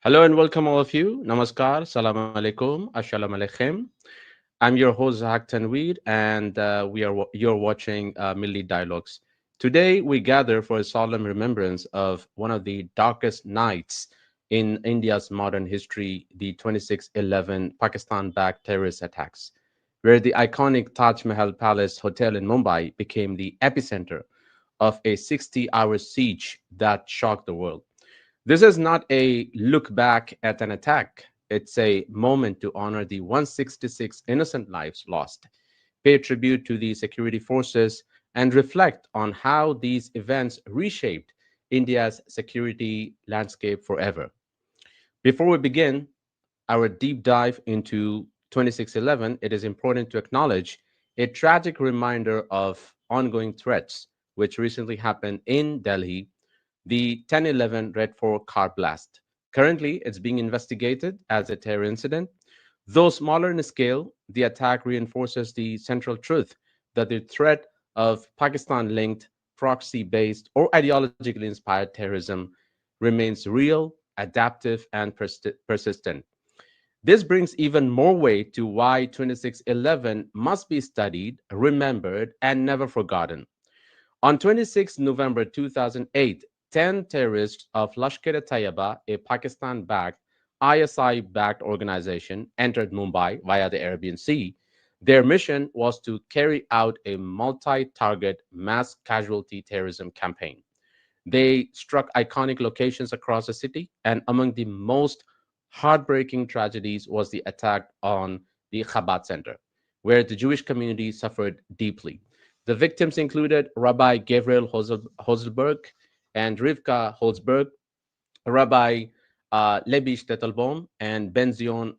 Hello and welcome all of you. Namaskar, salam alaikum, assalamu alaikum. I'm your host Zahak Tanweer, and you're watching Milli Dialogues. Today we gather for a solemn remembrance of one of the darkest nights in India's modern history, the 26/11 Pakistan-backed terrorist attacks, where the iconic Taj Mahal Palace Hotel in Mumbai became the epicenter of a 60-hour siege that shocked the world. This is not a look back at an attack. It's a moment to honor the 166 innocent lives lost, pay tribute to the security forces, and reflect on how these events reshaped India's security landscape forever. Before we begin our deep dive into 26/11, it is important to acknowledge a tragic reminder of ongoing threats, which recently happened in Delhi, the 10/11 Red Fort car blast. Currently, it's being investigated as a terror incident. Though smaller in scale, the attack reinforces the central truth that the threat of Pakistan linked, proxy based, or ideologically inspired terrorism remains real, adaptive, and persistent. This brings even more weight to why 26/11 must be studied, remembered, and never forgotten. On 26 November 2008, 10 terrorists of Lashkar-e-Taiba, a Pakistan-backed, ISI-backed organization, entered Mumbai via the Arabian Sea. Their mission was to carry out a multi-target mass casualty terrorism campaign. They struck iconic locations across the city, and among the most heartbreaking tragedies was the attack on the Chabad Center, where the Jewish community suffered deeply. The victims included Rabbi Gabriel Hoselberg and Rivka Holzberg, Rabbi Levi Stettelbaum, and Benzion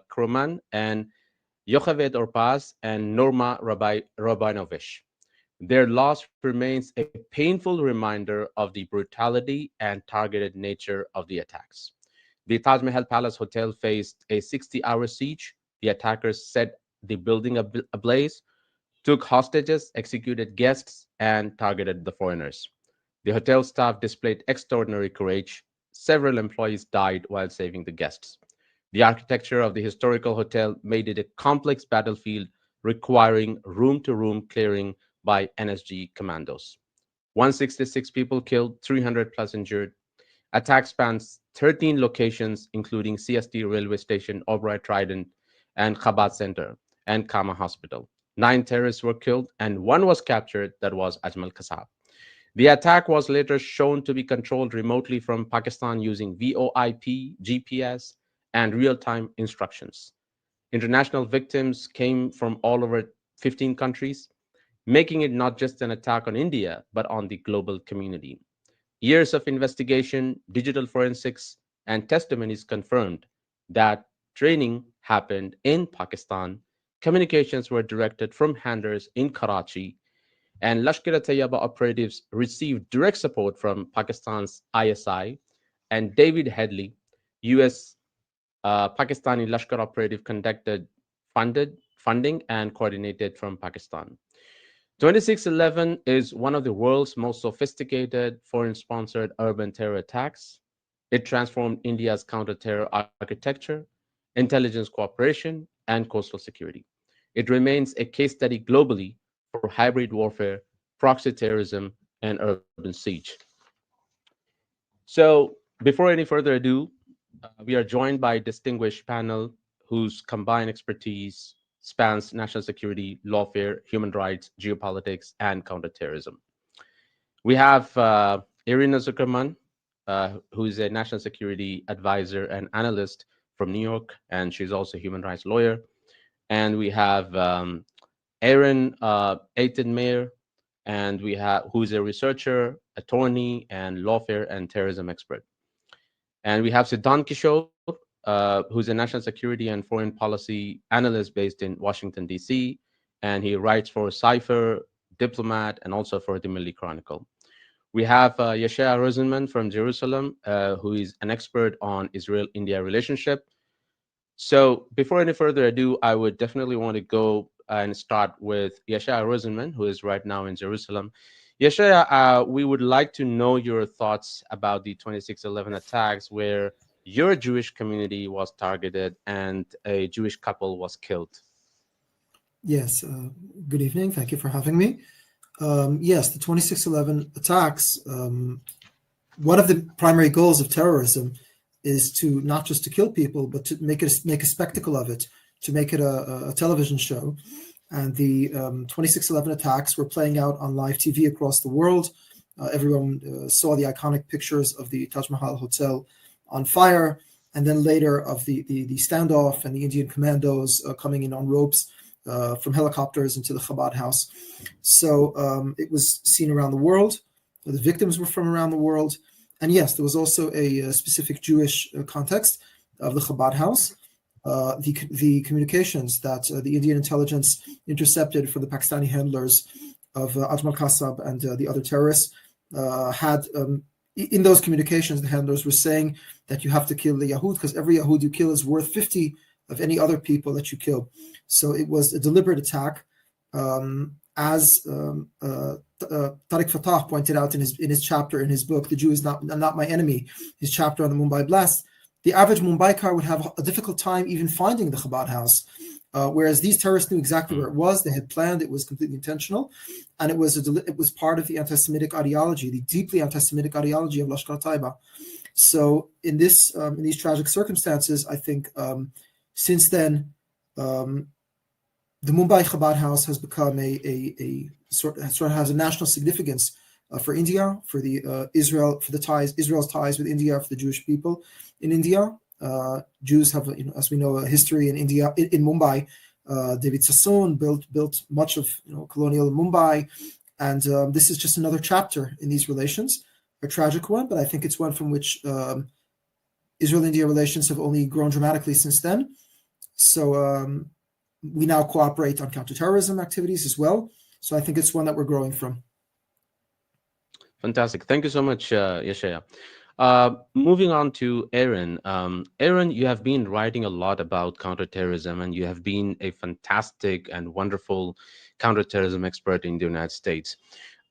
Kroman, and Yocheved Orpaz, and Norma Rabinovich. Their loss remains a painful reminder of the brutality and targeted nature of the attacks. The Taj Mahal Palace Hotel faced a 60-hour siege. The attackers set the building ablaze, took hostages, executed guests, and targeted the foreigners. The hotel staff displayed extraordinary courage. Several employees died while saving the guests. The architecture of the historical hotel made it a complex battlefield requiring room to room clearing by NSG commandos. 166 people killed, 300 plus injured. Attack spans 13 locations, including CST railway station, Oberoi Trident, and Chabad Center, and Kama Hospital. 9 terrorists were killed, and one was captured, that was Ajmal Kasab. The attack was later shown to be controlled remotely from Pakistan using VoIP, GPS, and real time instructions. International victims came from all over 15 countries, making it not just an attack on India, but on the global community. Years of investigation, digital forensics, and testimonies confirmed that training happened in Pakistan. Communications were directed from handlers in Karachi, and Lashkar-e-Taiba operatives received direct support from Pakistan's ISI, and David Headley, U.S. Pakistani Lashkar operative, conducted funding and coordinated from Pakistan. 26/11 is one of the world's most sophisticated foreign sponsored urban terror attacks. It transformed India's counter-terror architecture, intelligence cooperation, and coastal security. It remains a case study globally for hybrid warfare, proxy terrorism, and urban siege. So, before any further ado, we are joined by a distinguished panel whose combined expertise spans national security, lawfare, human rights, geopolitics, and counterterrorism. We have Irina Tsukerman, who is a national security advisor and analyst from New York, and she's also a human rights lawyer. And we have Aaron Meyer, and we have who's a researcher, attorney, and lawfare and terrorism expert. And we have Siddhant Kishore, who's a national security and foreign policy analyst based in Washington, D.C., and he writes for Cipher, Diplomat, and also for the Milli Chronicle. We have Yeshaya Rosenman from Jerusalem, who is an expert on Israel-India relationship. So before any further ado, I would definitely want to go and start with Yeshaya Rosenman, who is right now in Jerusalem. Yeshaya, we would like to know your thoughts about the 26/11 attacks, where your Jewish community was targeted and a Jewish couple was killed. Yes, good evening. Thank you for having me. Yes, the 26/11 attacks, one of the primary goals of terrorism is to not just to kill people, but to make a spectacle of it, to make it a television show. And the 26/11 attacks were playing out on live TV across the world. Everyone saw the iconic pictures of the Taj Hotel on fire, and then later of the standoff and the Indian commandos coming in on ropes from helicopters into the Chabad house. So it was seen around the world. The victims were from around the world. And yes, there was also a specific Jewish context of the Chabad house. The communications that the Indian intelligence intercepted from the Pakistani handlers of Ajmal Kasab and the other terrorists had, in those communications, the handlers were saying that you have to kill the Yahud because every Yahud you kill is worth 50 of any other people that you kill. So it was a deliberate attack. As Tariq Fatah pointed out in his chapter in his book, The Jew is Not My Enemy, his chapter on the Mumbai blast, the average Mumbaikar would have a difficult time even finding the Chabad house, whereas these terrorists knew exactly where it was. They had planned. It was completely intentional, and it was part of the anti-Semitic ideology, the deeply anti-Semitic ideology of Lashkar Taiba. So in these tragic circumstances, I think since then, the Mumbai Chabad house has become a sort of has a national significance for India, for the Israel's ties with India, for the Jewish people in India. Jews have, as we know, a history in India, in Mumbai. David Sassoon built much of colonial Mumbai, and this is just another chapter in these relations, a tragic one, but I think it's one from which Israel-India relations have only grown dramatically since then. So we now cooperate on counterterrorism activities as well. So I think it's one that we're growing from. Fantastic. Thank you so much, Yeshaya. Moving on to Aaron. Aaron, you have been writing a lot about counterterrorism, and you have been a fantastic and wonderful counterterrorism expert in the United States.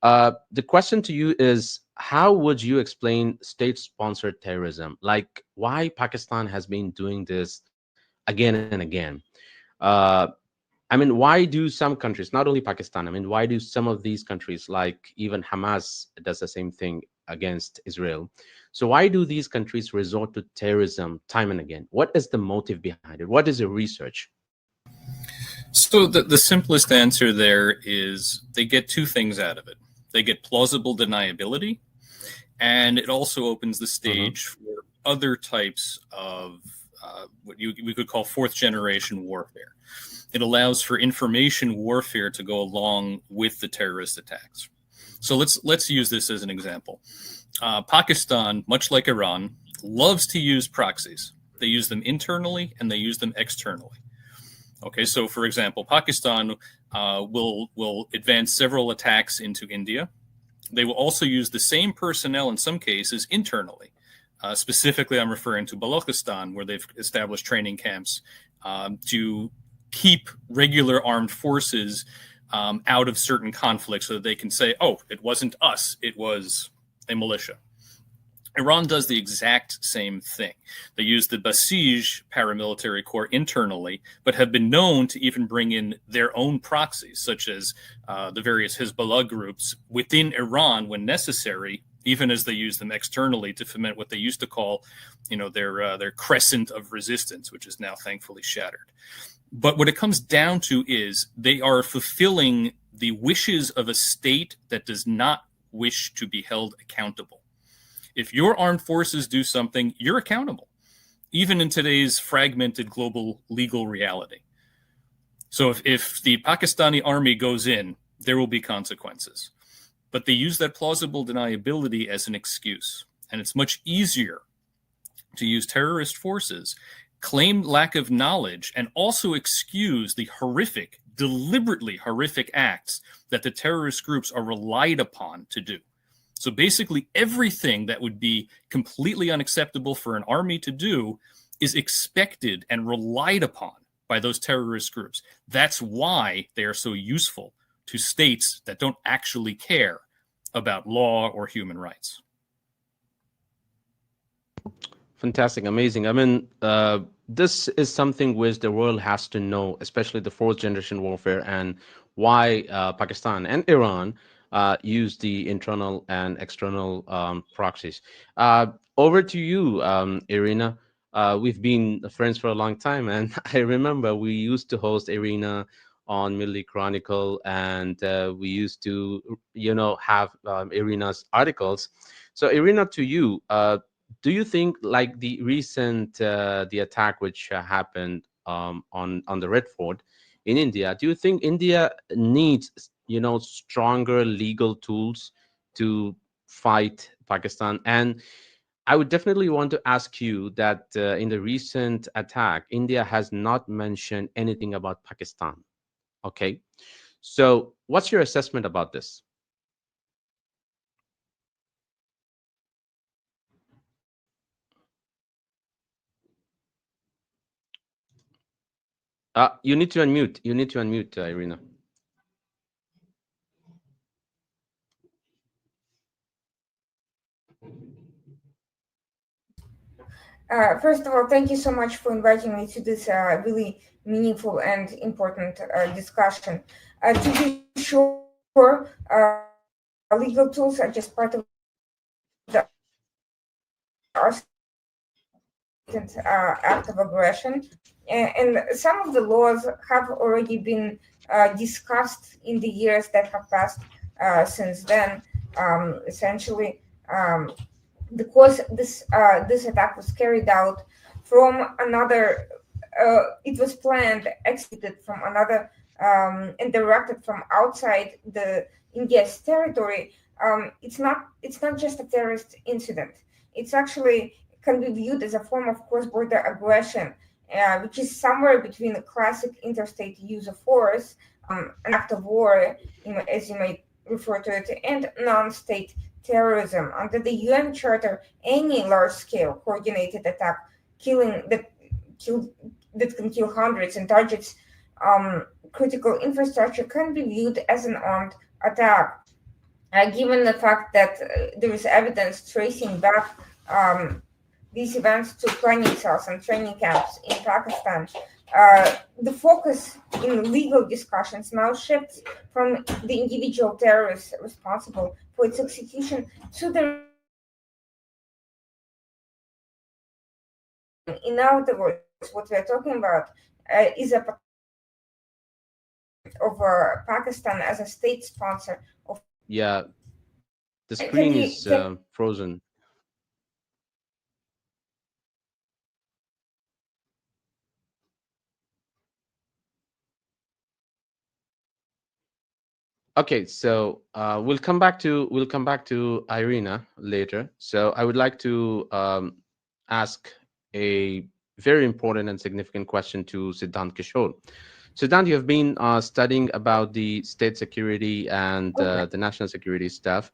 The question to you is, how would you explain state-sponsored terrorism? Like, why Pakistan has been doing this again and again? I mean, why do some countries, not only Pakistan, I mean, why do some of these countries, like even Hamas, does the same thing against Israel? So why do these countries resort to terrorism time and again? What is the motive behind it? What is the research? So the simplest answer there is they get two things out of it. They get plausible deniability, and it also opens the stage for other types of what we could call fourth generation warfare. It allows for information warfare to go along with the terrorist attacks. So let's use this as an example. Pakistan, much like Iran, loves to use proxies. They use them internally and they use them externally. Okay, so for example, Pakistan will advance several attacks into India. They will also use the same personnel in some cases internally. Specifically, I'm referring to Balochistan, where they've established training camps to keep regular armed forces out of certain conflicts so that they can say, oh, it wasn't us, it was a militia. Iran does the exact same thing. They use the Basij paramilitary corps internally, but have been known to even bring in their own proxies, such as the various Hezbollah groups within Iran when necessary, even as they use them externally to foment what they used to call, their crescent of resistance, which is now thankfully shattered. But what it comes down to is they are fulfilling the wishes of a state that does not wish to be held accountable. If your armed forces do something, you're accountable, even in today's fragmented global legal reality. So if the Pakistani army goes in, there will be consequences. But they use that plausible deniability as an excuse. And it's much easier to use terrorist forces, claim lack of knowledge, and also excuse the horrific, deliberately horrific acts that the terrorist groups are relied upon to do. So basically everything that would be completely unacceptable for an army to do is expected and relied upon by those terrorist groups. That's why they are so useful to states that don't actually care about law or human rights. Fantastic, amazing. I mean, this is something which the world has to know, especially the fourth generation warfare and why Pakistan and Iran use the internal and external proxies. Over to you, Irina. We've been friends for a long time, and I remember we used to host Irina on Milli Chronicle, and we used to, have Irina's articles. So, Irina, to you. Do you think like the recent the attack which happened on the Red Fort in India? Do you think India needs stronger legal tools to fight Pakistan? And I would definitely want to ask you that in the recent attack, India has not mentioned anything about Pakistan. Okay, so what's your assessment about this? You need to unmute. You need to unmute, Irina. First of all, thank you so much for inviting me to this really meaningful and important discussion. To be sure, legal tools are just part of the act of aggression, and some of the laws have already been discussed in the years that have passed since then. Essentially, because this attack was carried out from another, it was planned, executed from another, and directed from outside the India's territory. It's not just a terrorist incident. It's actually can be viewed as a form of cross-border aggression, which is somewhere between the classic interstate use of force, an act of war, as you might refer to it, and non-state terrorism. Under the UN Charter, any large-scale coordinated attack that can kill hundreds and targets critical infrastructure can be viewed as an armed attack. Given the fact that there is evidence tracing back these events to planning cells and training camps in Pakistan, the focus in legal discussions now shifts from the individual terrorists responsible for its execution to the. In other words, what we are talking about is of Pakistan as a state sponsor of. Yeah, the screen is frozen. Okay, so we'll come back to Irina later. So I would like to ask a very important and significant question to Siddhant Kishore. Siddhant, you have been studying about the state security and the national security stuff.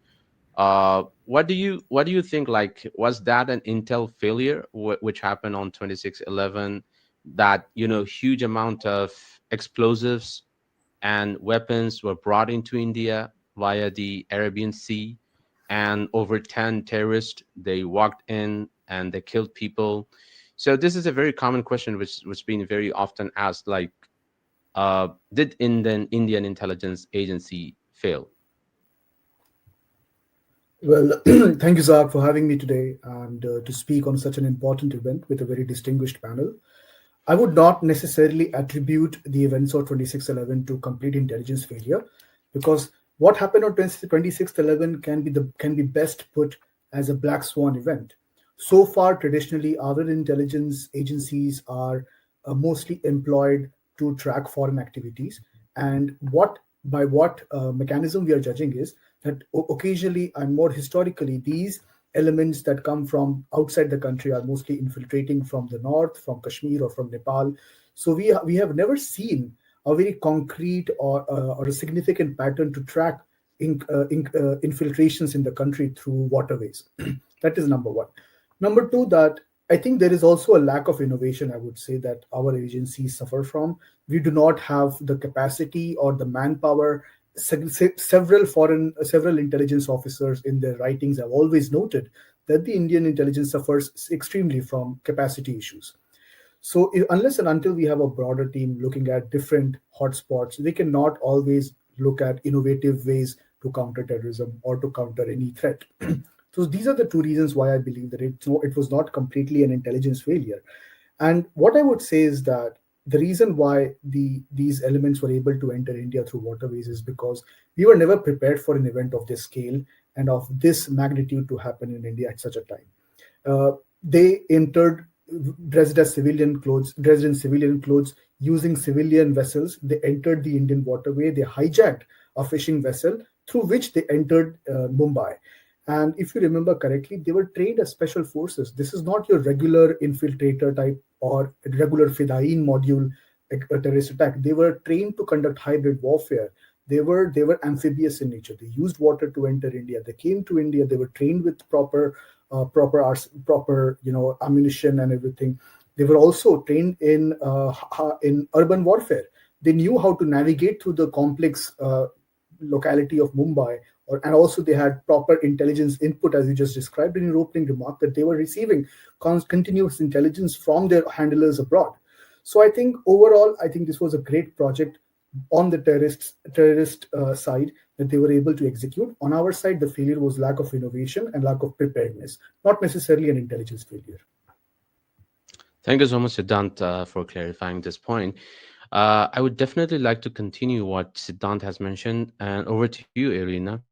What do you think? Like, was that an intel failure which happened on 26/11? That huge amount of explosives and weapons were brought into India via the Arabian Sea, and over 10 terrorists they walked in and they killed people. So this is a very common question which was being very often asked, like, did Indian intelligence agency fail? Well, thank you, Zach, for having me today and to speak on such an important event with a very distinguished panel. I would not necessarily attribute the events of 26/11 to complete intelligence failure, because what happened on 26/11 can be best put as a black swan event. So far, traditionally, other intelligence agencies are mostly employed to track foreign activities, and what mechanism we are judging is that occasionally and more historically, these elements that come from outside the country are mostly infiltrating from the north, from Kashmir or from Nepal. So we have never seen a very concrete or a significant pattern to track infiltrations in the country through waterways. That is number one. Number two, that I think there is also a lack of innovation, I would say, that our agencies suffer from. We do not have the capacity or the manpower. Several intelligence officers in their writings have always noted that the Indian intelligence suffers extremely from capacity issues. So unless and until we have a broader team looking at different hotspots, we cannot always look at innovative ways to counter terrorism or to counter any threat. So these are the two reasons why I believe that it was not completely an intelligence failure. And what I would say is that the reason why these elements were able to enter India through waterways is because we were never prepared for an event of this scale and of this magnitude to happen in India at such a time. They entered dressed in civilian clothes, using civilian vessels. They entered the Indian waterway. They hijacked a fishing vessel through which they entered Mumbai. And if you remember correctly, they were trained as special forces. This is not your regular infiltrator type or regular Fidain module terrorist attack. They were trained to conduct hybrid warfare. They were amphibious in nature. They used water to enter India. They came to India. They were trained with proper ammunition and everything. They were also trained in urban warfare. They knew how to navigate through the complex locality of Mumbai, and also they had proper intelligence input, as you just described in your opening remark, that they were receiving continuous intelligence from their handlers abroad. So I think overall, this was a great project on the terrorist side that they were able to execute. On our side, the failure was lack of innovation and lack of preparedness, not necessarily an intelligence failure. Thank you so much, Siddhant, for clarifying this point. I would definitely like to continue what Siddhant has mentioned, and over to you, Irina.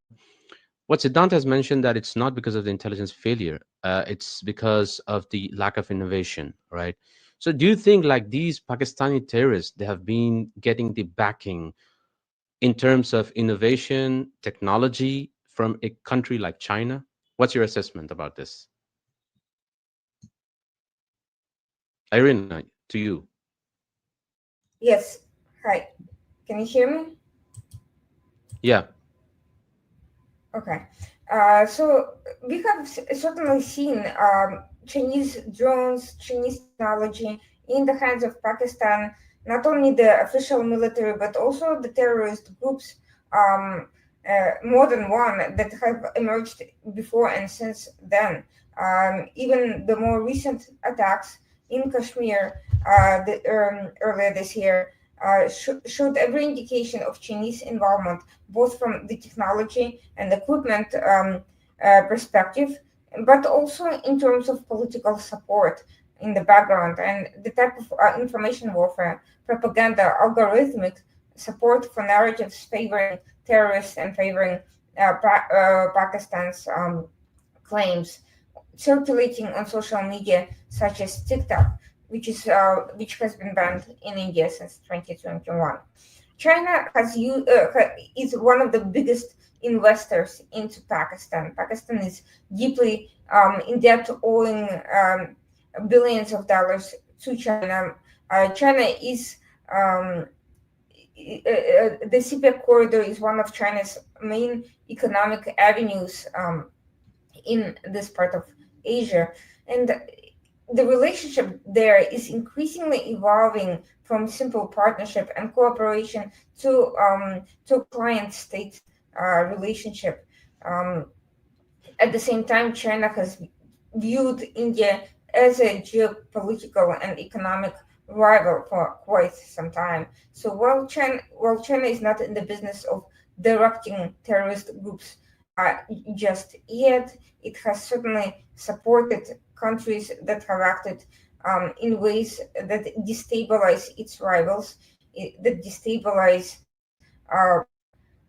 What Siddhant has mentioned, that it's not because of the intelligence failure, it's because of the lack of innovation, right? So do you think like these Pakistani terrorists, they have been getting the backing in terms of innovation, technology from a country like China? What's your assessment about this? Irina, to you. Yes. Hi. Can you hear me? Yeah. Okay. So we have certainly seen Chinese drones, Chinese technology in the hands of Pakistan, not only the official military, but also the terrorist groups, more than one, that have emerged before and since then. Even the more recent attacks in Kashmir earlier this year showed every indication of Chinese involvement, both from the technology and equipment perspective, but also in terms of political support in the background and the type of information warfare, propaganda, algorithmic support for narratives favoring terrorists and favoring Pakistan's claims circulating on social media such as TikTok, which has been banned in India since 2021. China is one of the biggest investors into Pakistan. Pakistan is deeply in debt, owing billions of dollars to China. China is the Cipher corridor is one of China's main economic avenues in this part of Asia, and the relationship there is increasingly evolving from simple partnership and cooperation to client-state relationship. At the same time, China has viewed India as a geopolitical and economic rival for quite some time. So while China is not in the business of directing terrorist groups just yet, it has certainly supported countries that have acted in ways that destabilize its rivals, that destabilize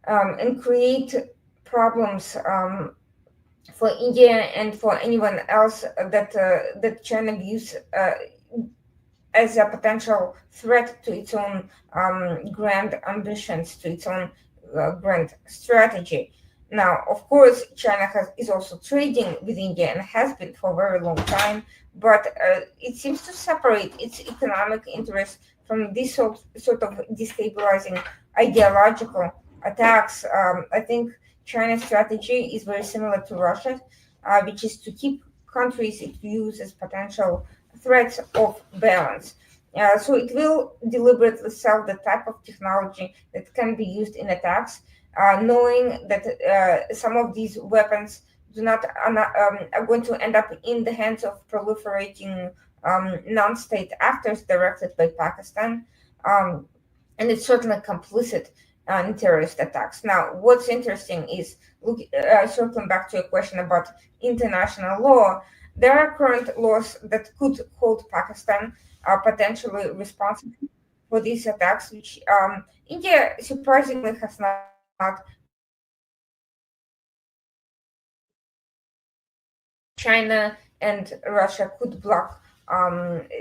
and create problems for India and for anyone else that China views as a potential threat to its own grand ambitions, to its own grand strategy. Now, of course, China is also trading with India and has been for a very long time, but it seems to separate its economic interests from this sort of destabilizing ideological attacks. I think China's strategy is very similar to Russia's, which is to keep countries it views as potential threats of balance. So it will deliberately sell the type of technology that can be used in attacks, knowing that some of these weapons are going to end up in the hands of proliferating non-state actors directed by Pakistan, and it's certainly complicit in terrorist attacks. Now, what's interesting is, circling back to a question about international law, there are current laws that could hold Pakistan potentially responsible for these attacks, which India surprisingly has not China and Russia could block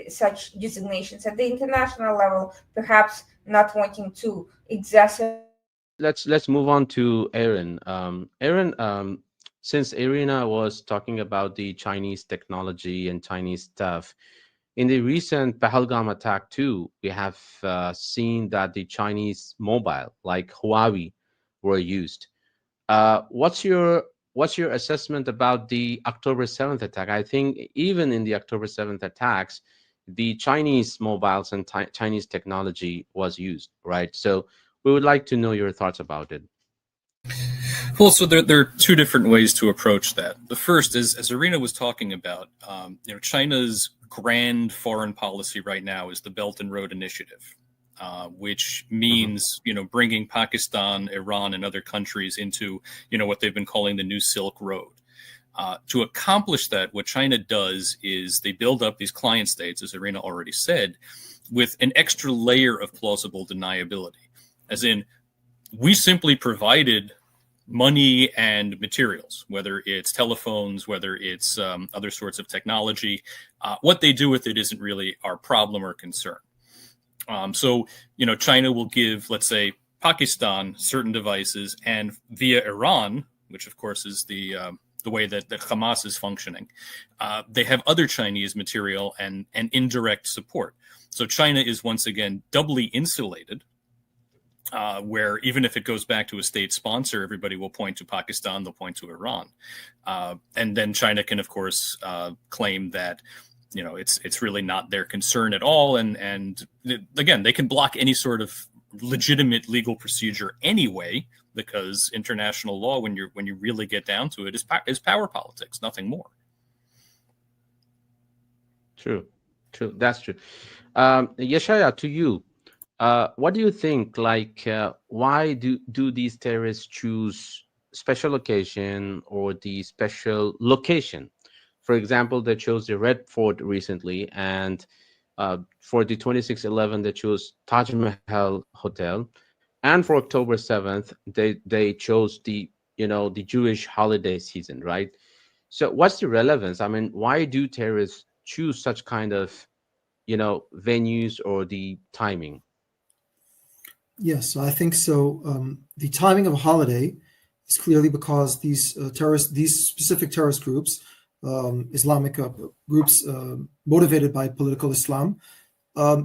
such designations at the international level, perhaps not wanting to exacerbate. Let's move on to Aaron. Aaron, since Irina was talking about the Chinese technology and Chinese stuff, in the recent Pahalgam attack too, we have seen that the Chinese mobile, like Huawei, were used. What's your assessment about the October 7th attack? I think even in the October 7th attacks, the Chinese mobiles and Chinese technology was used, right? So we would like to know your thoughts about it. Well, so there are two different ways to approach that. The first is, as Irina was talking about, China's grand foreign policy right now is the Belt and Road Initiative, which means bringing Pakistan, Iran, and other countries into what they've been calling the New Silk Road. To accomplish that, what China does is they build up these client states, as Irina already said, with an extra layer of plausible deniability, as in, we simply provided money and materials, whether it's telephones, whether it's other sorts of technology. What they do with it isn't really our problem or concern. So China will give, let's say, Pakistan certain devices, and via Iran, which of course is the way that Hamas is functioning, they have other Chinese material and indirect support. So China is once again doubly insulated, where even if it goes back to a state sponsor, everybody will point to Pakistan, they'll point to Iran. And then China can, of course, claim that it's really not their concern at all. And again, they can block any sort of legitimate legal procedure anyway, because international law, when you really get down to it, is power politics, nothing more. True. That's true. Yeshaya, to you, what do you think? Why do these terrorists choose special occasion or the special location? For example, they chose the Red Fort recently, and for the 26/11, they chose Taj Hotel, and for October 7th, they chose the Jewish holiday season, right? So, what's the relevance? I mean, why do terrorists choose such kind of venues or the timing? Yes, I think so. The timing of a holiday is clearly because these specific terrorist groups, Islamic groups motivated by political Islam,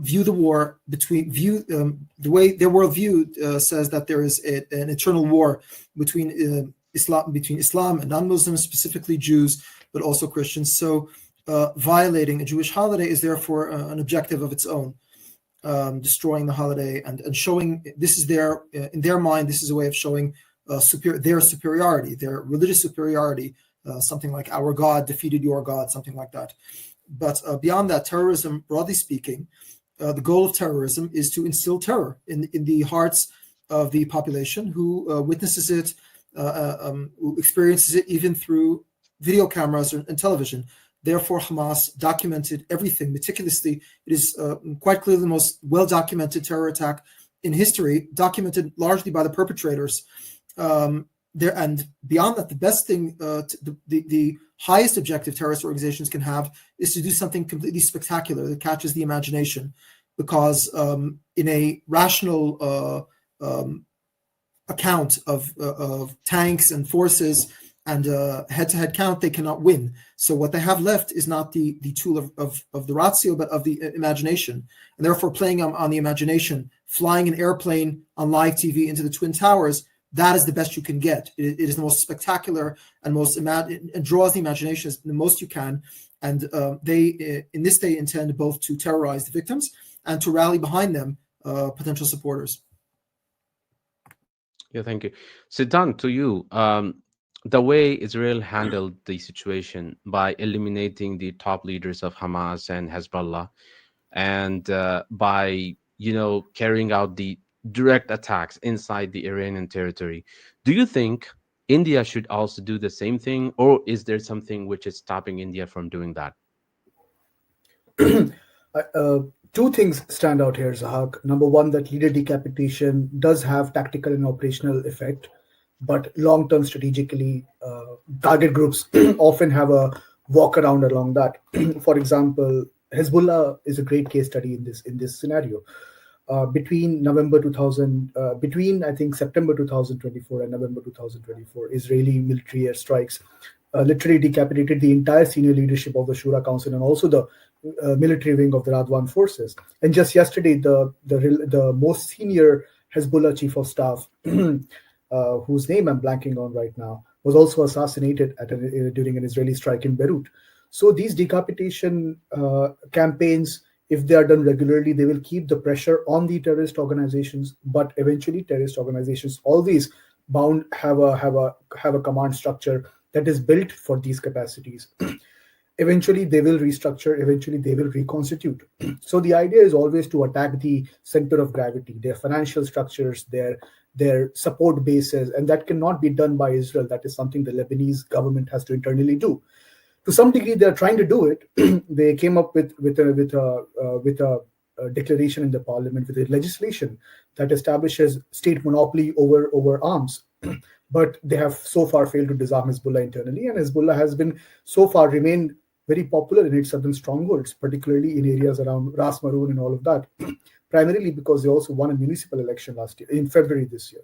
view the war the way their worldview says that there is an eternal war between Islam and non-Muslims, specifically Jews, but also Christians. So violating a Jewish holiday is therefore an objective of its own. Destroying the holiday and showing this is in their mind, this is a way of showing their superiority, their religious superiority, something like our God defeated your God, something like that. But beyond that, terrorism, broadly speaking, the goal of terrorism is to instill terror in the hearts of the population who witnesses it, who experiences it even through video cameras and television. Therefore, Hamas documented everything meticulously. It is quite clearly the most well-documented terror attack in history, documented largely by the perpetrators. And beyond that, the best thing, the highest objective terrorist organizations can have is to do something completely spectacular that catches the imagination. Because in a rational account of tanks and forces and head-to-head count, they cannot win. So what they have left is not the tool of the ratio, but of the imagination. And therefore, playing on the imagination, flying an airplane on live TV into the Twin Towers, that is the best you can get. It is the most spectacular and most and draws the imagination the most you can. And they, in this, they intend both to terrorize the victims and to rally behind them potential supporters. Yeah, thank you. Siddhant, to you. the way Israel handled the situation by eliminating the top leaders of Hamas and Hezbollah, and by carrying out the direct attacks inside the Iranian territory, do you think India should also do the same thing, or is there something which is stopping India from doing that? Two things stand out here, Zahak. Number one, that leader decapitation does have tactical and operational effect, but long-term strategically, target groups often have a walk around along that. For example, Hezbollah is a great case study in this scenario. Between I think September 2024 and November 2024, Israeli military airstrikes literally decapitated the entire senior leadership of the Shura Council and also the military wing of the Radwan forces. And just yesterday, the most senior Hezbollah chief of staff, whose name I'm blanking on right now, was also assassinated during an Israeli strike in Beirut. So these decapitation campaigns, if they are done regularly, they will keep the pressure on the terrorist organizations. But eventually, terrorist organizations always bound have a command structure that is built for these capacities. Eventually, they will restructure. Eventually, they will reconstitute. So the idea is always to attack the center of gravity, their financial structures, their support bases, and that cannot be done by Israel. That is something the Lebanese government has to internally do. To some degree, they are trying to do it. They came up with a declaration in the parliament, with a legislation that establishes state monopoly over arms. But they have so far failed to disarm Hezbollah internally, and Hezbollah has been so far remained very popular in its southern strongholds, particularly in areas around Ras Maroon and all of that, primarily because they also won a municipal election last year, in February this year.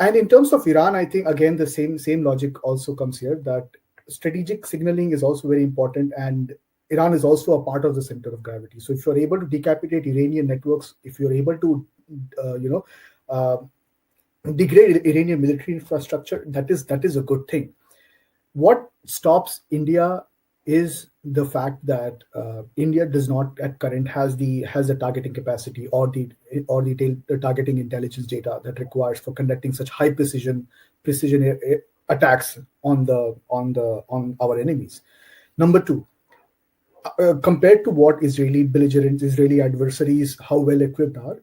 And in terms of Iran, I think, again, the same logic also comes here, that strategic signaling is also very important, and Iran is also a part of the center of gravity. So if you're able to decapitate Iranian networks, if you're able to, degrade Iranian military infrastructure, that is a good thing. What stops India is the fact that India does not at current has the targeting capacity or the targeting intelligence data that requires for conducting such high precision attacks on our enemies. Number two, compared to what Israeli belligerents, Israeli adversaries, how well equipped are.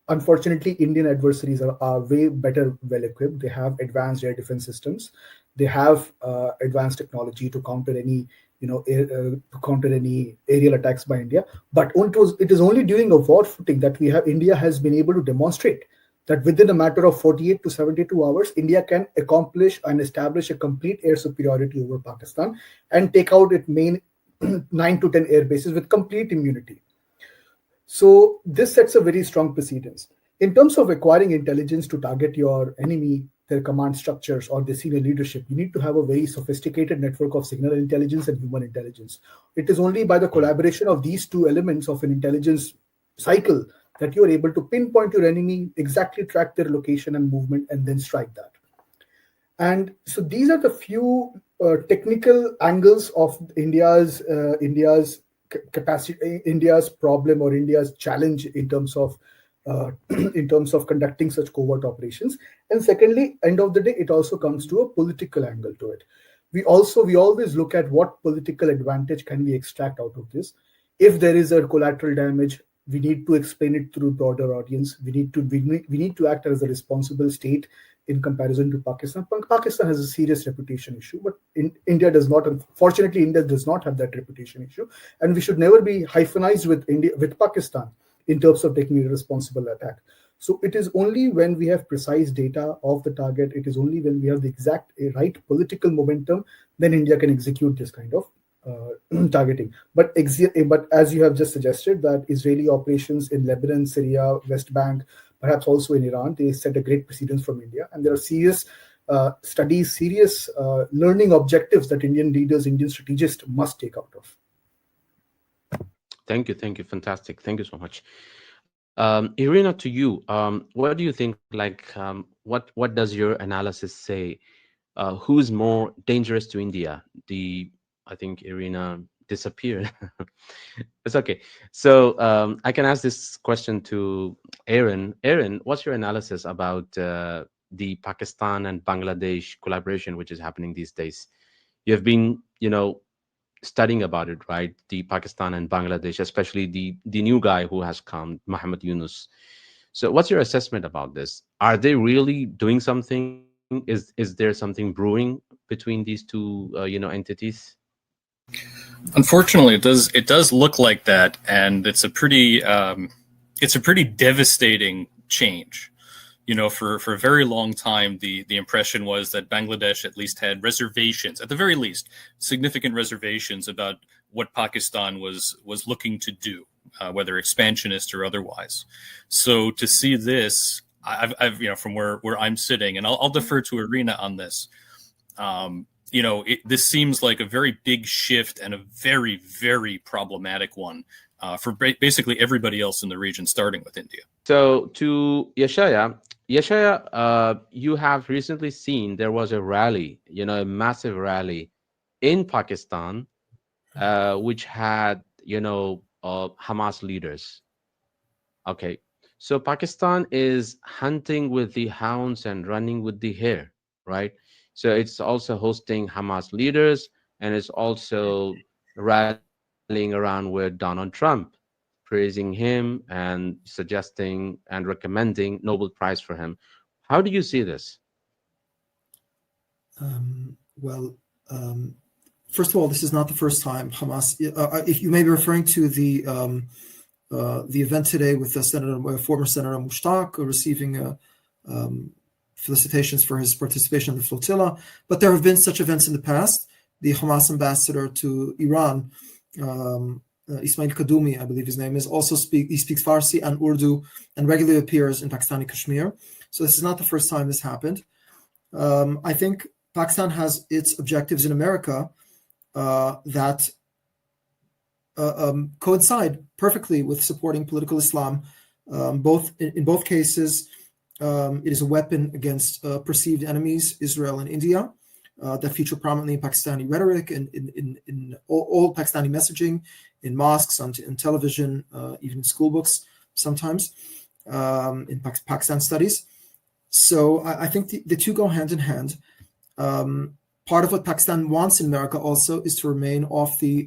Unfortunately, Indian adversaries are way better well equipped. They have advanced air defense systems. They have advanced technology to counter any aerial attacks by India. But it is only during a war footing that India has been able to demonstrate that within a matter of 48 to 72 hours, India can accomplish and establish a complete air superiority over Pakistan and take out its main 9 to 10 air bases with complete immunity. So this sets a very strong precedence. In terms of acquiring intelligence to target your enemy, their command structures or their senior leadership, you need to have a very sophisticated network of signal intelligence and human intelligence. It is only by the collaboration of these two elements of an intelligence cycle that you are able to pinpoint your enemy, exactly track their location and movement, and then strike that. And so these are the few technical angles of India's capacity, India's problem or India's challenge in terms of conducting such covert operations. And secondly, end of the day, it also comes to a political angle to it. We always look at what political advantage can we extract out of this. If there is a collateral damage, we need to explain it through broader audience. We need to act as a responsible state in comparison to Pakistan. Pakistan has a serious reputation issue, but India does not. Unfortunately, India does not have that reputation issue, and we should never be hyphenized with Pakistan in terms of taking a responsible attack. So it is only when we have precise data of the target, it is only when we have the exact right political momentum, then India can execute this kind of targeting. But as you have just suggested, that Israeli operations in Lebanon, Syria, West Bank, perhaps also in Iran, they set a great precedence from India. And there are serious studies, serious learning objectives that Indian leaders, Indian strategists must take out of. Thank you. Fantastic. Thank you so much. Irina, to you, what do you think, what does your analysis say? Who's more dangerous to India? I think Irina disappeared. It's okay. So I can ask this question to Aaron. Aaron, what's your analysis about the Pakistan and Bangladesh collaboration, which is happening these days. You have been, studying about it, right? The Pakistan and Bangladesh, especially the new guy who has come, Muhammad Yunus. So, what's your assessment about this? Are they really doing something? Is there something brewing between these two, entities? Unfortunately, it does look like that, and it's a pretty devastating change. For a very long time, the impression was that Bangladesh at least had reservations, at the very least, significant reservations about what Pakistan was looking to do, whether expansionist or otherwise. So to see this, I've from where I'm sitting, and I'll defer to Irina on this. This seems like a very big shift and a very, very problematic one for basically everybody else in the region, starting with India. So to Yeshaya, you have recently seen there was a rally, a massive rally in Pakistan, which had, Hamas leaders. Okay. So Pakistan is hunting with the hounds and running with the hare, right? So it's also hosting Hamas leaders, and it's also rallying around with Donald Trump, praising him and suggesting and recommending Nobel Prize for him. How do you see this? First of all, this is not the first time Hamas. If you may be referring to the event today with former Senator Mushtaq receiving felicitations for his participation in the flotilla, but there have been such events in the past. The Hamas ambassador to Iran, Ismail Kadumi, I believe his name is, also speaks Farsi and Urdu and regularly appears in Pakistani Kashmir. So this is not the first time this happened. I think Pakistan has its objectives in America that coincide perfectly with supporting political Islam. In both cases, it is a weapon against perceived enemies, Israel and India, that feature prominently in Pakistani rhetoric and in all Pakistani messaging, in mosques, on television, even in school books sometimes, in Pakistan studies. So I think the two go hand in hand. Part of what Pakistan wants in America also is to remain off the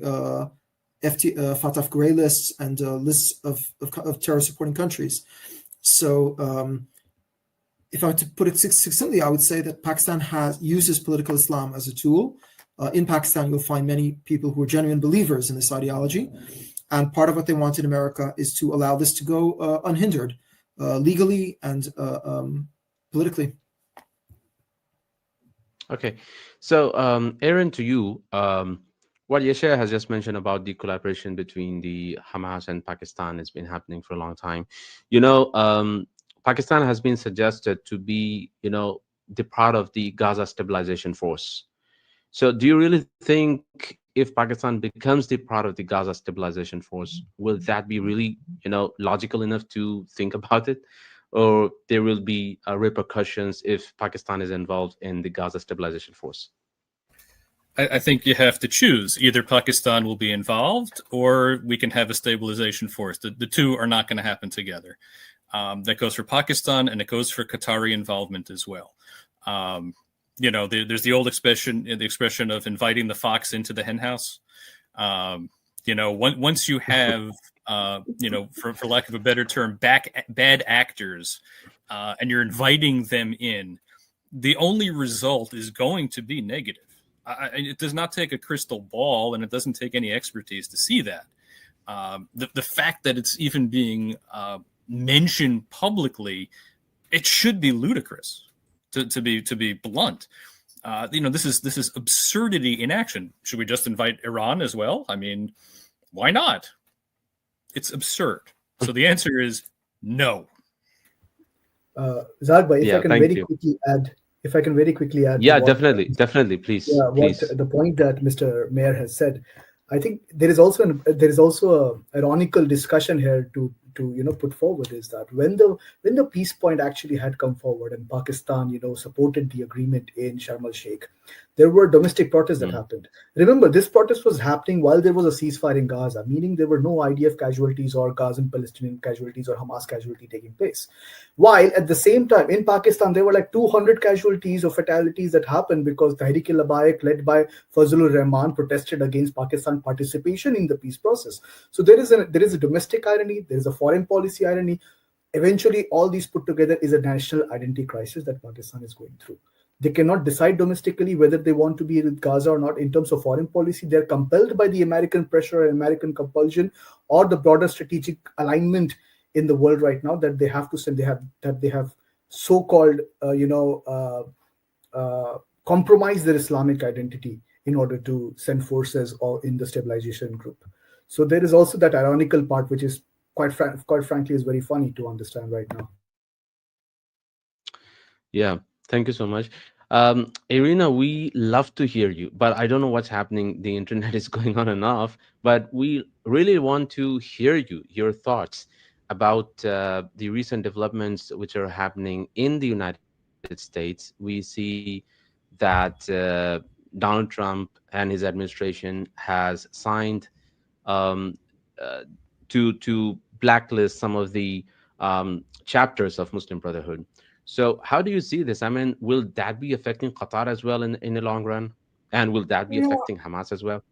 Fatah gray lists and lists of terror supporting countries. So if I were to put it succinctly, I would say that Pakistan uses political Islam as a tool. In Pakistan, you'll find many people who are genuine believers in this ideology. And part of what they want in America is to allow this to go unhindered, legally and politically. Okay. So, Aaron, to you, what Yeshaya has just mentioned about the collaboration between the Hamas and Pakistan has been happening for a long time. Pakistan has been suggested to be, the part of the Gaza stabilization force. So do you really think if Pakistan becomes the part of the Gaza stabilization force, will that be really, logical enough to think about it? Or there will be repercussions if Pakistan is involved in the Gaza stabilization force? I think you have to choose. Either Pakistan will be involved or we can have a stabilization force. The two are not going to happen together. That goes for Pakistan, and it goes for Qatari involvement as well. There's the old expression of inviting the fox into the henhouse. Once you have, for lack of a better term, bad actors, and you're inviting them in, the only result is going to be negative. It does not take a crystal ball, and it doesn't take any expertise to see that. The fact that it's even being mentioned publicly, it should be ludicrous. To be blunt, this is absurdity in action. Should we just invite Iran as well? I mean, why not? It's absurd. So the answer is no. Zagba, if I can very quickly add. Yeah, definitely, please. Yeah, please. The point that Mr. Meyer has said, I think there is also a ironical discussion here to to put forward is that when the peace point actually had come forward and Pakistan supported the agreement in Sharm el Sheikh, there were domestic protests that happened. Remember, this protest was happening while there was a ceasefire in Gaza, meaning there were no IDF casualties or Gazan Palestinian casualties or Hamas casualty taking place. While at the same time in Pakistan, there were like 200 casualties or fatalities that happened because Tehrik-e-Labbaik, led by Fazlur Rahman, protested against Pakistan participation in the peace process. So there is a domestic irony, there is a foreign policy irony. Eventually, all these put together is a national identity crisis that Pakistan is going through. They cannot decide domestically whether they want to be with Gaza or not. In terms of foreign policy, they're compelled by the American pressure and American compulsion or the broader strategic alignment in the world right now that they have to send. They have so-called compromise their Islamic identity in order to send forces or in the stabilization group. So there is also that ironical part, which is quite frankly is very funny to understand right now. Yeah, thank you so much. Irina, we love to hear you, but I don't know what's happening. The internet is going on and off, but we really want to hear you, your thoughts about the recent developments which are happening in the United States. We see that Donald Trump and his administration has signed um, uh, to blacklist some of the chapters of Muslim Brotherhood. So, how do you see this? I mean, will that be affecting Qatar as well in the long run? And will that be No, affecting Hamas as well?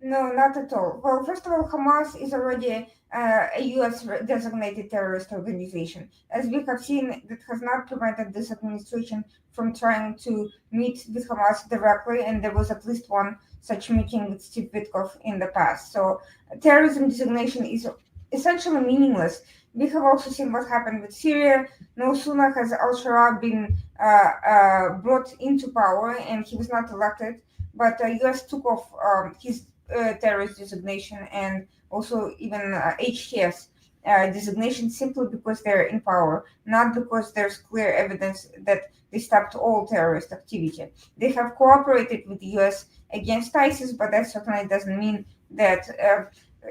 no, not at all. Well, first of all, Hamas is already a U.S. designated terrorist organization. As we have seen, that has not prevented this administration from trying to meet with Hamas directly, and there was at least one such meeting with Steve Witkoff in the past. So, terrorism designation is essentially meaningless. We have also seen what happened with Syria. No sooner has al-Sharaa been brought into power, and he was not elected, but U.S. took off his terrorist designation and also even HTS designation simply because they're in power, not because there's clear evidence that they stopped all terrorist activity. They have cooperated with the US against ISIS, but that certainly doesn't mean that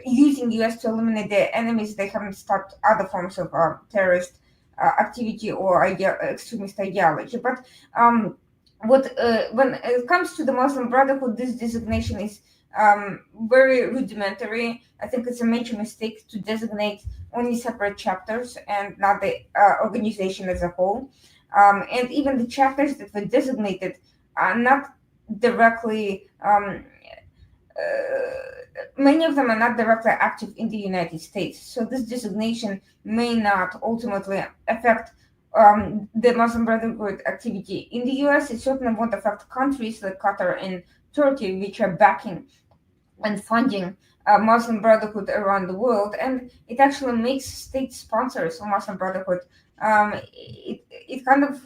using US to eliminate their enemies, they haven't stopped other forms of terrorist activity or extremist ideology. But when it comes to the Muslim Brotherhood, this designation is very rudimentary. I think it's a major mistake to designate only separate chapters and not the organization as a whole. And even the chapters that were designated are not directly, many of them are not directly active in the United States. So this designation may not ultimately affect the Muslim Brotherhood activity in the US. It certainly won't affect countries like Qatar and Turkey, which are backing and funding Muslim Brotherhood around the world, and it actually makes state sponsors of Muslim Brotherhood. It kind of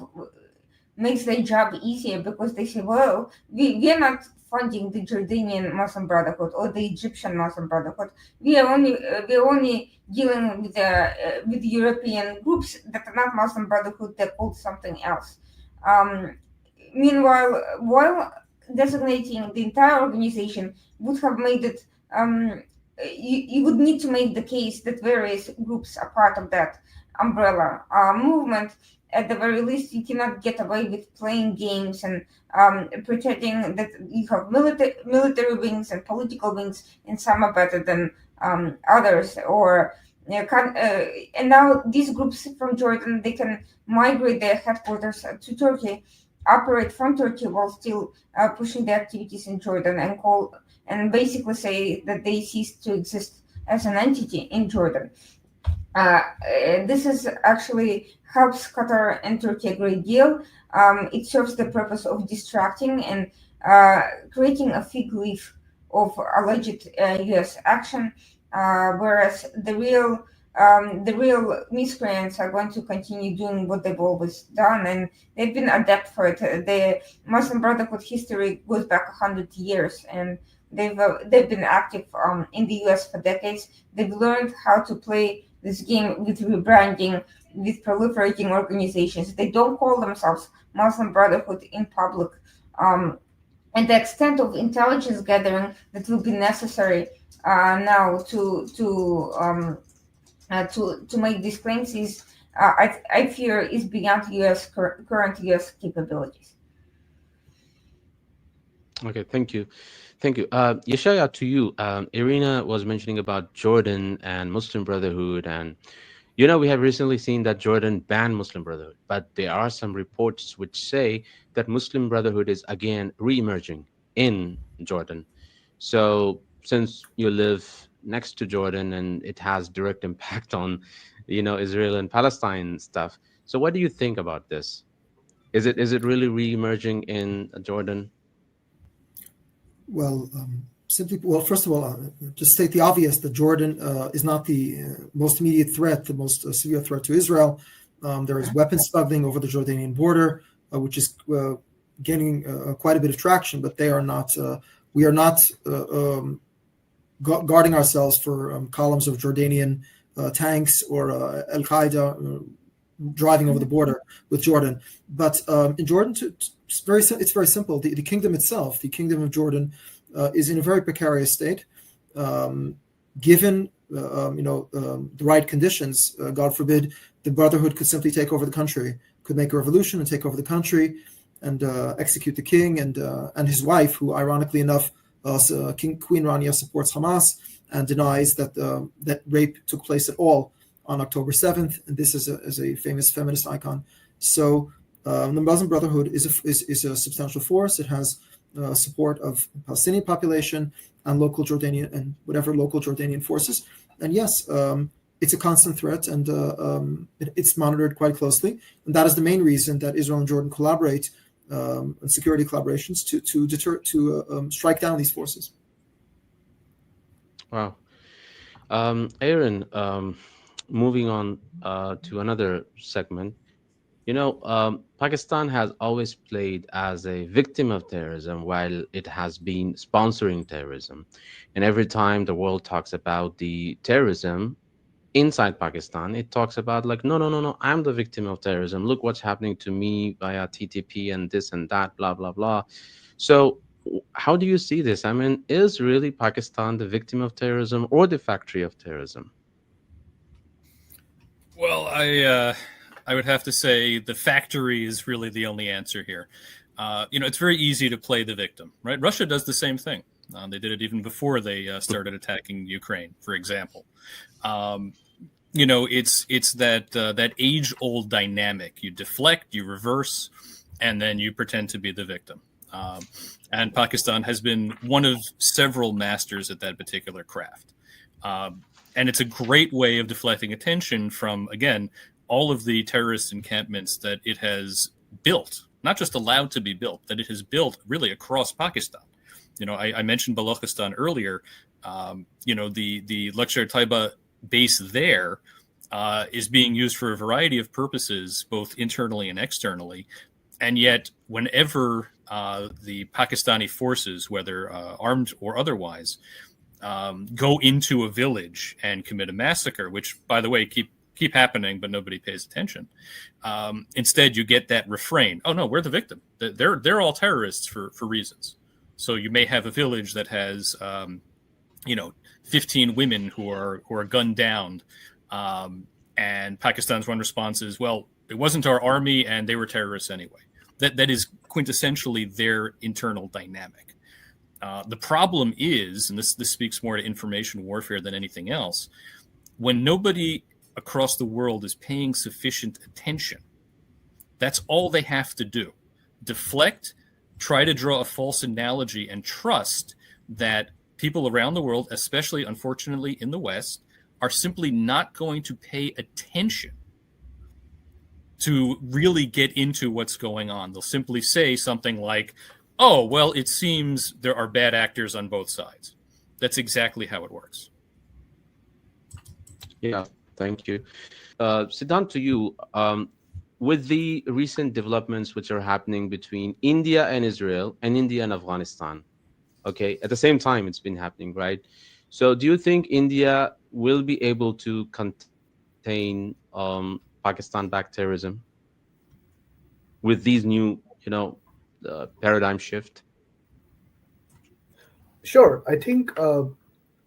makes their job easier because they say, well, we're not funding the Jordanian Muslim Brotherhood or the Egyptian Muslim Brotherhood. We're only dealing with European groups that are not Muslim Brotherhood, they're called something else. Meanwhile, while designating the entire organization would have made it, you would need to make the case that various groups are part of that umbrella movement. At the very least, you cannot get away with playing games and pretending that you have military wings and political wings, and some are better than others. Or and now these groups from Jordan, they can migrate their headquarters to Turkey, operate from Turkey while still pushing the activities in Jordan, and basically say that they cease to exist as an entity in Jordan. This is actually helps Qatar and Turkey a great deal. It serves the purpose of distracting and creating a fig leaf of alleged U.S. action, whereas the real miscreants are going to continue doing what they've always done, and they've been adept for it. The Muslim Brotherhood history goes back 100 years, and they've been active in the U.S. for decades. They've learned how to play this game with rebranding, with proliferating organizations. They don't call themselves Muslim Brotherhood in public. And the extent of intelligence gathering that will be necessary now to to make these claims is, I fear, is beyond current U.S. capabilities. Okay, thank you. Thank you. Yeshaya, to you, Irina was mentioning about Jordan and Muslim Brotherhood. And, we have recently seen that Jordan banned Muslim Brotherhood, but there are some reports which say that Muslim Brotherhood is again re-emerging in Jordan. So, since you live next to Jordan and it has direct impact on, Israel and Palestine stuff. So, what do you think about this? Is it really re-emerging in Jordan? Well, first of all, just state the obvious that Jordan is not the most immediate threat, the most severe threat to Israel. There is weapons smuggling over the Jordanian border, which is gaining quite a bit of traction, but they are not. We are not guarding ourselves for columns of Jordanian tanks or Al Qaeda driving over the border with Jordan. But in Jordan, it's very simple. The kingdom itself, the kingdom of Jordan, is in a very precarious state. Given the right conditions, God forbid, the Brotherhood could simply take over the country, could make a revolution and take over the country, and execute the king and his wife, who, ironically enough, Queen Rania supports Hamas and denies that that rape took place at all on October 7th, and this is a famous feminist icon. So the Muslim Brotherhood is a substantial force. It has support of the Palestinian population and local Jordanian and whatever local Jordanian forces. And yes, it's a constant threat, and it's monitored quite closely. And that is the main reason that Israel and Jordan collaborate on security collaborations to strike down these forces. Wow. Aaron, moving on to another segment, Pakistan has always played as a victim of terrorism while it has been sponsoring terrorism. And every time the world talks about the terrorism inside Pakistan, it talks about like, no, I'm the victim of terrorism. Look what's happening to me via TTP and this and that, blah, blah, blah. So how do you see this? I mean, is really Pakistan the victim of terrorism or the factory of terrorism? Well, I would have to say the factory is really the only answer here. It's very easy to play the victim, right? Russia does the same thing. They did it even before they started attacking Ukraine, for example. It's that age-old dynamic. You deflect, you reverse, and then you pretend to be the victim. And Pakistan has been one of several masters at that particular craft. And it's a great way of deflecting attention from, again, all of the terrorist encampments that it has built, not just allowed to be built, that it has built really across Pakistan. I mentioned Balochistan earlier. The Lashkar-e-Taiba base there is being used for a variety of purposes, both internally and externally. And yet, whenever the Pakistani forces, whether armed or otherwise, go into a village and commit a massacre, which, by the way, keep happening, but nobody pays attention. Instead, you get that refrain: "Oh no, we're the victim. They're all terrorists for reasons." So you may have a village that has, 15 women who are gunned down, and Pakistan's one response is, "Well, it wasn't our army, and they were terrorists anyway." That is quintessentially their internal dynamic. The problem is, and this speaks more to information warfare than anything else, when nobody across the world is paying sufficient attention, that's all they have to do. Deflect, try to draw a false analogy, and trust that people around the world, especially, unfortunately, in the West, are simply not going to pay attention to really get into what's going on. They'll simply say something like, "Oh, well, it seems there are bad actors on both sides." That's exactly how it works. Yeah, thank you. Siddhant, to you, with the recent developments which are happening between India and Israel and India and Afghanistan, okay, at the same time it's been happening, right? So do you think India will be able to contain Pakistan-backed terrorism with these new, paradigm shift? Sure. I think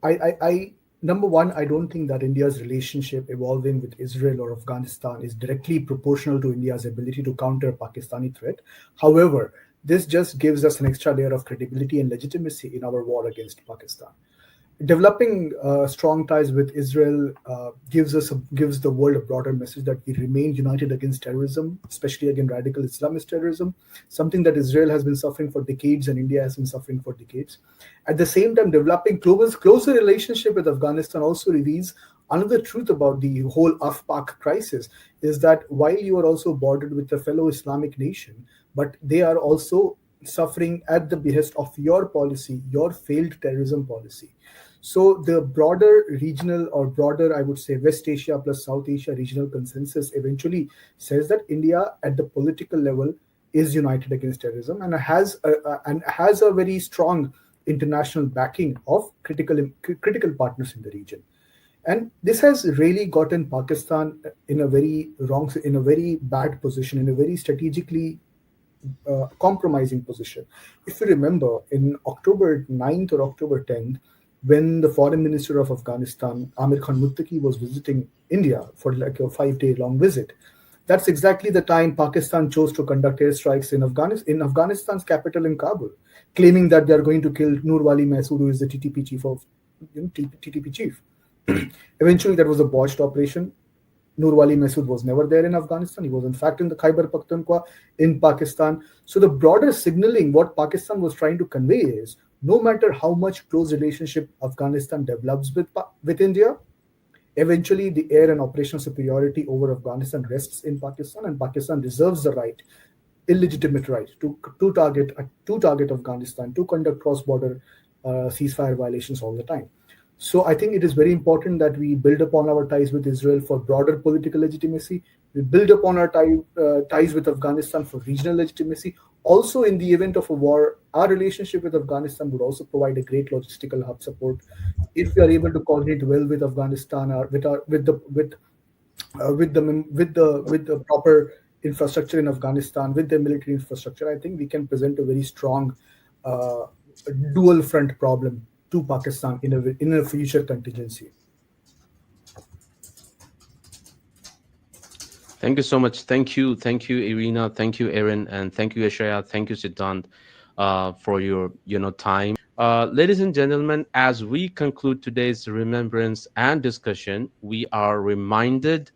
I Number one, I don't think that India's relationship evolving with Israel or Afghanistan is directly proportional to India's ability to counter Pakistani threat. However, this just gives us an extra layer of credibility and legitimacy in our war against Pakistan. Developing strong ties with Israel gives the world a broader message that we remain united against terrorism, especially against radical Islamist terrorism, something that Israel has been suffering for decades and India has been suffering for decades. At the same time, developing closer relationship with Afghanistan also reveals another truth about the whole Af-Pak crisis, is that while you are also bordered with a fellow Islamic nation, but they are also suffering at the behest of your policy, your failed terrorism policy. So the broader regional, or broader, I would say, West Asia plus South Asia regional consensus eventually says that India at the political level is united against terrorism and has a very strong international backing of critical partners in the region. And this has really gotten Pakistan in a very bad position, in a very strategically compromising position. If you remember, in October 9th or October 10th, when the foreign minister of Afghanistan, Amir Khan Muttaqi, was visiting India for like a 5-day long visit, that's exactly the time Pakistan chose to conduct airstrikes in Afghanistan's capital in Kabul, claiming that they are going to kill Nurwali Masood, who is the TTP chief of TTP chief. Eventually, that was a botched operation. Nurwali Masood was never there in Afghanistan. He was in fact in the Khyber Pakhtunkhwa in Pakistan. So the broader signaling, what Pakistan was trying to convey is, no matter how much close relationship Afghanistan develops with India, eventually the air and operational superiority over Afghanistan rests in Pakistan, and Pakistan reserves the right, illegitimate right, to target Afghanistan, to conduct cross-border ceasefire violations all the time. So I think it is very important that we build upon our ties with Israel for broader political legitimacy. We build upon our ties with Afghanistan for regional legitimacy. Also, in the event of a war, our relationship with Afghanistan would also provide a great logistical hub support. If we are able to coordinate well with Afghanistan, or with the proper infrastructure in Afghanistan, with the military infrastructure, I think we can present a very strong dual front problem to Pakistan in a future contingency. Thank you so much. Thank you, Irina. Thank you, Aaron, and thank you, Yeshaya. Thank you, Siddhant, for your time. Ladies and gentlemen, as we conclude today's remembrance and discussion, we are reminded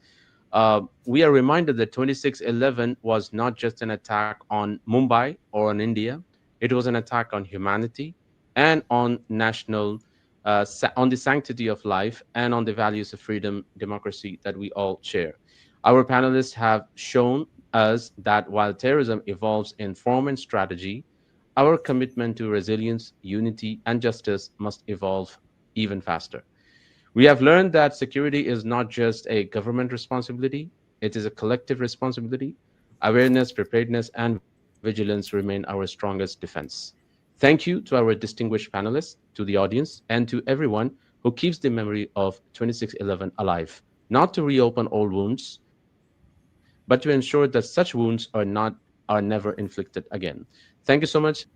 that 26/11 was not just an attack on Mumbai or on India. It was an attack on humanity and on on the sanctity of life and on the values of freedom, democracy that we all share. Our panelists have shown us that while terrorism evolves in form and strategy, our commitment to resilience, unity, and justice must evolve even faster. We have learned that security is not just a government responsibility, it is a collective responsibility. Awareness, preparedness, and vigilance remain our strongest defense. Thank you to our distinguished panelists, to the audience, and to everyone who keeps the memory of 26/11 alive, not to reopen old wounds, but to ensure that such wounds are never inflicted again. Thank you so much.